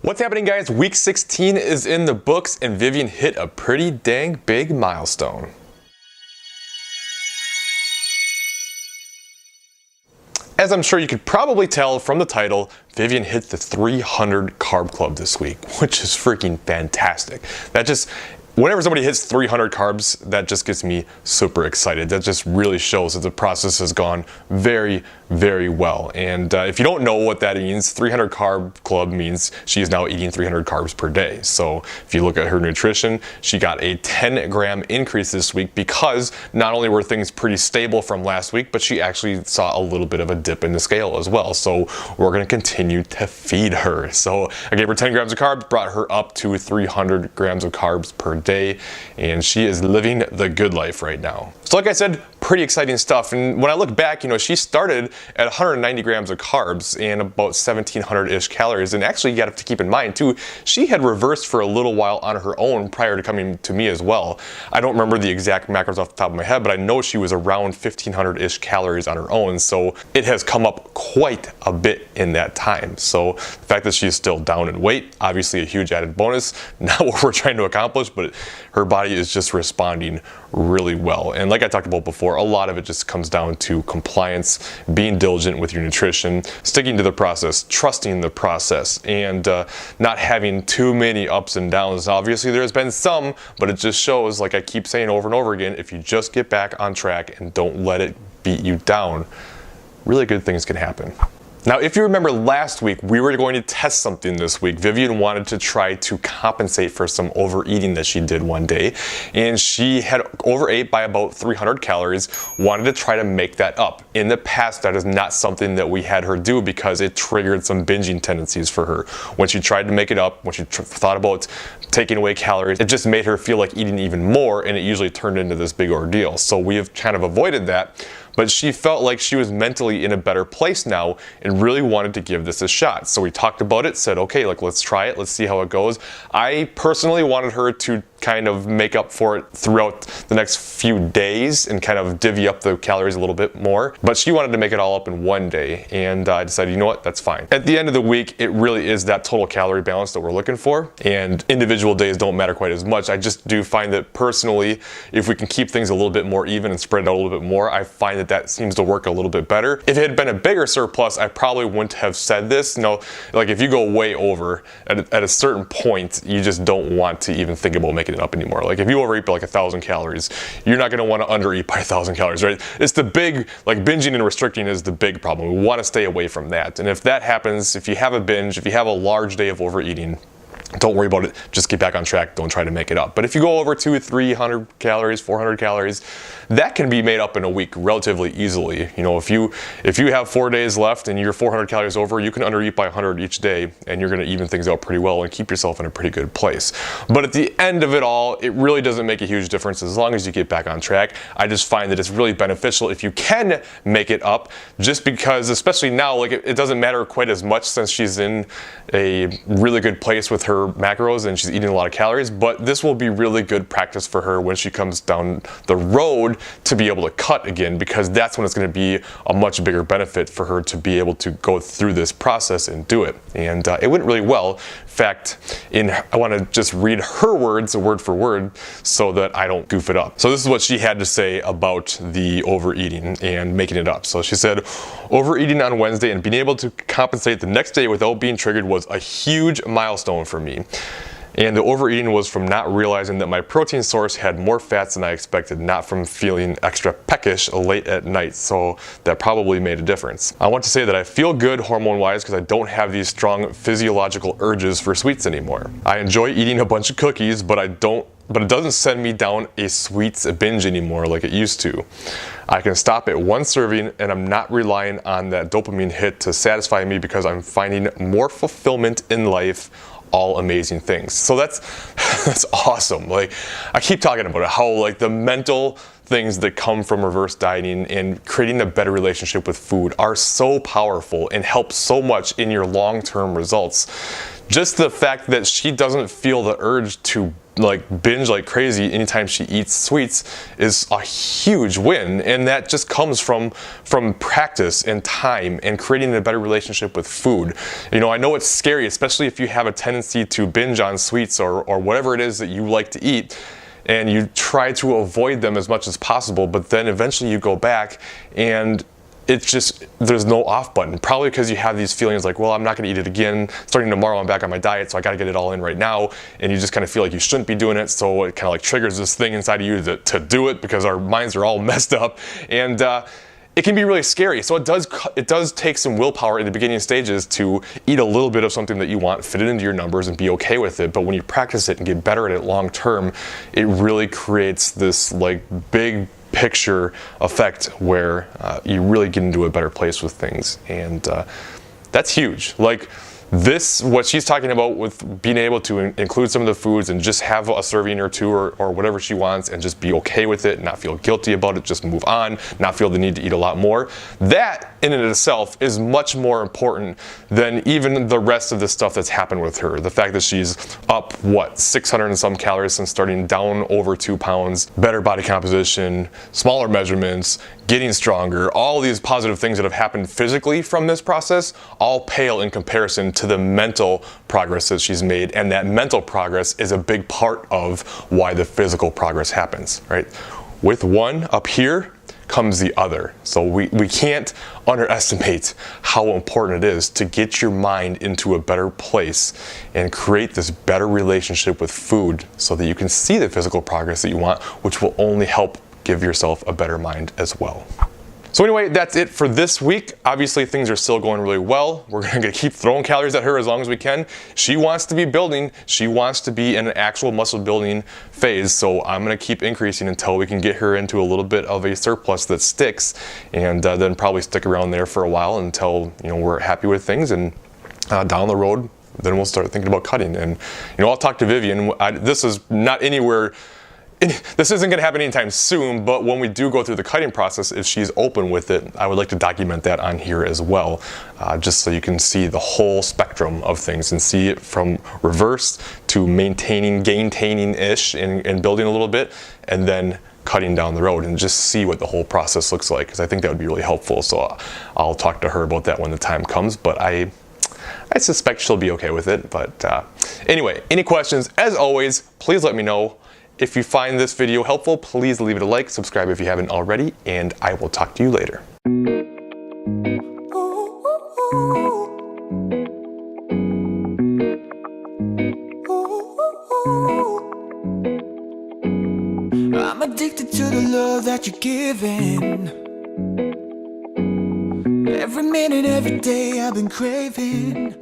What's happening, guys? Week 16 is in the books and Vivyen hit a pretty dang big milestone. As I'm sure you could probably tell from the title, Vivyen hit the 300 carb club this week, which is freaking fantastic. Whenever somebody hits 300 carbs, that just gets me super excited. That just really shows that the process has gone very, very well. And if you don't know what that means, 300 carb club means she is now eating 300 carbs per day. So if you look at her nutrition, she got a 10-gram increase this week because not only were things pretty stable from last week, but she actually saw a little bit of a dip in the scale as well. So we're going to continue to feed her. So I gave her 10 grams of carbs, brought her up to 300 grams of carbs per day, and she is living the good life right now. So like I said, pretty exciting stuff. And when I look back, she started at 190 grams of carbs and about 1700-ish calories. And actually, you have to keep in mind too, she had reversed for a little while on her own prior to coming to me as well. I don't remember the exact macros off the top of my head, but I know she was around 1500-ish calories on her own. So it has come up quite a bit in that time. So the fact that she's still down in weight, obviously a huge added bonus. Not what we're trying to accomplish, but her body is just responding really well. And like I talked about before, a lot of it just comes down to compliance, being diligent with your nutrition, sticking to the process, trusting the process, and not having too many ups and downs. Obviously there's been some, but it just shows, like I keep saying over and over again, if you just get back on track and don't let it beat you down, really good things can happen. Now, if you remember last week, we were going to test something this week. Vivyen wanted to try to compensate for some overeating that she did one day, and she had overate by about 300 calories, wanted to try to make that up. In the past, that is not something that we had her do because it triggered some binging tendencies for her. When she tried to make it up, when she thought about taking away calories, it just made her feel like eating even more, and it usually turned into this big ordeal. So we have kind of avoided that. But she felt like she was mentally in a better place now and really wanted to give this a shot. So we talked about it, said, okay, let's try it, let's see how it goes. I personally wanted her to kind of make up for it throughout the next few days and kind of divvy up the calories a little bit more. But she wanted to make it all up in one day, and I decided, you know what, that's fine. At the end of the week, it really is that total calorie balance that we're looking for, and individual days don't matter quite as much. I just do find that personally, if we can keep things a little bit more even and spread it out a little bit more, I find that seems to work a little bit better. If it had been a bigger surplus, I probably wouldn't have said this. Like if you go way over, at a certain point, you just don't want to even think about making it up anymore. Like if you overeat by like 1,000 calories, you're not gonna wanna undereat by 1,000 calories, right? It's the big, like binging and restricting is the big problem. We wanna stay away from that. And if that happens, if you have a binge, if you have a large day of overeating, don't worry about it, just get back on track, don't try to make it up. But if you go over 200, 300 calories, 400 calories, that can be made up in a week relatively easily. If you have 4 days left and you're 400 calories over, you can undereat by 100 each day, and you're gonna even things out pretty well and keep yourself in a pretty good place. But at the end of it all, it really doesn't make a huge difference as long as you get back on track. I just find that it's really beneficial if you can make it up, just because, especially now, like it doesn't matter quite as much since she's in a really good place with her macros and she's eating a lot of calories, but this will be really good practice for her when she comes down the road to be able to cut again, because that's when it's going to be a much bigger benefit for her to be able to go through this process and do it. And it went really well. In fact, I want to just read her words word for word so that I don't goof it up. So this is what she had to say about the overeating and making it up. So she said, overeating on Wednesday and being able to compensate the next day without being triggered was a huge milestone for me. And the overeating was from not realizing that my protein source had more fats than I expected, not from feeling extra peckish late at night, so that probably made a difference. I want to say that I feel good hormone-wise because I don't have these strong physiological urges for sweets anymore. I enjoy eating a bunch of cookies, but it doesn't send me down a sweets binge anymore like it used to. I can stop at one serving, and I'm not relying on that dopamine hit to satisfy me because I'm finding more fulfillment in life. All amazing things. So that's awesome. Like I keep talking about it, how like the mental things that come from reverse dieting and creating a better relationship with food are so powerful and help so much in your long-term results. Just the fact that she doesn't feel the urge to like binge like crazy anytime she eats sweets is a huge win, and that just comes from practice and time and creating a better relationship with food. You know, I know it's scary, especially if you have a tendency to binge on sweets or whatever it is that you like to eat, and you try to avoid them as much as possible, but then eventually you go back and it's just, there's no off button. Probably because you have these feelings like, well, I'm not going to eat it again. Starting tomorrow, I'm back on my diet, so I got to get it all in right now. And you just kind of feel like you shouldn't be doing it. So it kind of like triggers this thing inside of you to do it, because our minds are all messed up. And it can be really scary. So it does take some willpower in the beginning stages to eat a little bit of something that you want, fit it into your numbers, and be okay with it. But when you practice it and get better at it long term, it really creates this like big picture effect where you really get into a better place with things, and that's huge. Like this, what she's talking about with being able to include some of the foods and just have a serving or two or whatever she wants and just be okay with it, not feel guilty about it, just move on, not feel the need to eat a lot more. That in and of itself is much more important than even the rest of the stuff that's happened with her. The fact that she's up, 600 and some calories since starting, down over 2 pounds, better body composition, smaller measurements, getting stronger, all these positive things that have happened physically from this process all pale in comparison to the mental progress that she's made. And that mental progress is a big part of why the physical progress happens, right? With one up here comes the other. So we can't underestimate how important it is to get your mind into a better place and create this better relationship with food so that you can see the physical progress that you want, which will only help give yourself a better mind as well. So anyway, that's it for this week. Obviously, things are still going really well. We're gonna keep throwing calories at her as long as we can. She wants to be building. She wants to be in an actual muscle building phase. So I'm gonna keep increasing until we can get her into a little bit of a surplus that sticks, and then probably stick around there for a while until we're happy with things. And down the road, then we'll start thinking about cutting. And I'll talk to Vivyen. This is not anywhere. This isn't going to happen anytime soon, but when we do go through the cutting process, if she's open with it, I would like to document that on here as well, just so you can see the whole spectrum of things and see it from reverse to maintaining, gaintaining-ish and building a little bit, and then cutting down the road, and just see what the whole process looks like, because I think that would be really helpful. So I'll talk to her about that when the time comes, but I suspect she'll be okay with it. But anyway, any questions, as always, please let me know. If you find this video helpful, please leave it a like, subscribe if you haven't already, and I will talk to you later. I'm addicted to the love that you're giving. Every minute, every day I've been craving.